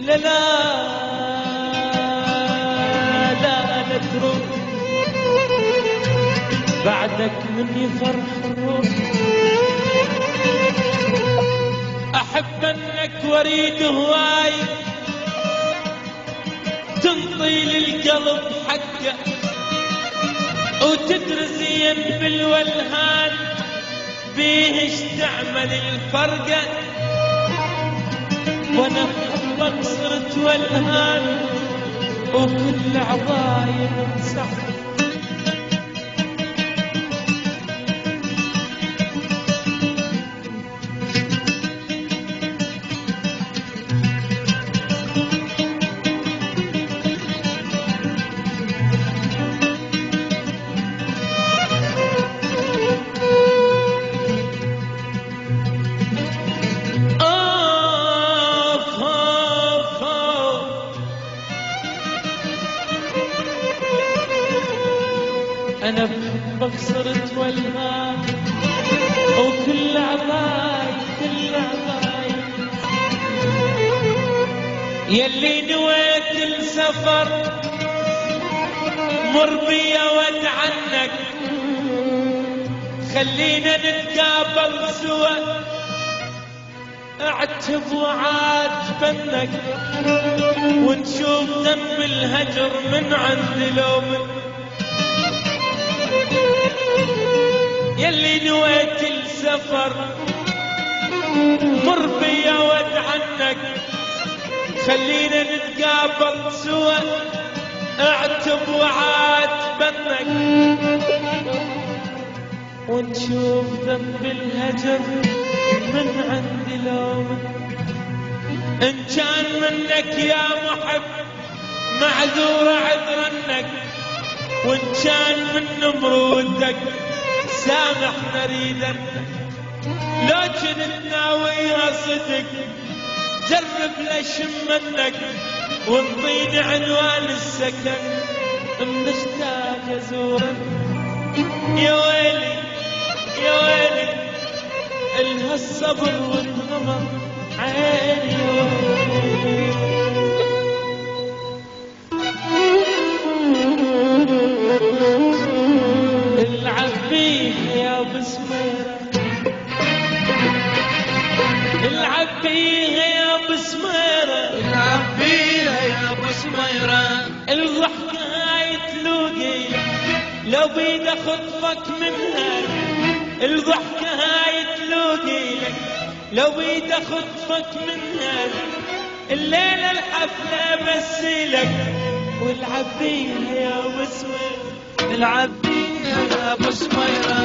لا لا لا نترك بعدك مني فرح الروح. أحب أنك واريد هواي تنطي للقلب حقه وتدرسين بالولهان بيهش تعمل الفرقة. وانا بحبك صرت والهان وكل عضاي منسح. أنا بحبك صرت والهان وكل عباي كل عباي. يلي نويت السفر مر بيا واد عنك. خلينا نتقابل سوا اعتب وعاتبنك ونشوف ذنب الهجر من عند لومك. يلي نويت السفر مر بيا واد عنك. خلينا نتقابل سوا اعتب وعاتبنك ونشوف ذنب الهجر من عند لومك. ان كان منك يا محب معذور عذرنك، وان كان من نمرودك سامح نريدك. لو كنت ناويها صدق جرب لشم منك وانطيني عنوان السكن مشتاق ازورك. يا ويلي يا ويلي الها الصبر والنمر عيني يا ويلي. العب بيه يا بسميرة، العب بيه يا بسميرة، العب بيها يا بسميرة. الضحكة هاي تلوقي لو بيد اخطفك منها. الضحكة هاي تلوقي لو بيد اخطفك منها. الليلة الحفلة بسيلك والعب بيها يا بسميرة، العب بيها يا بسميرة.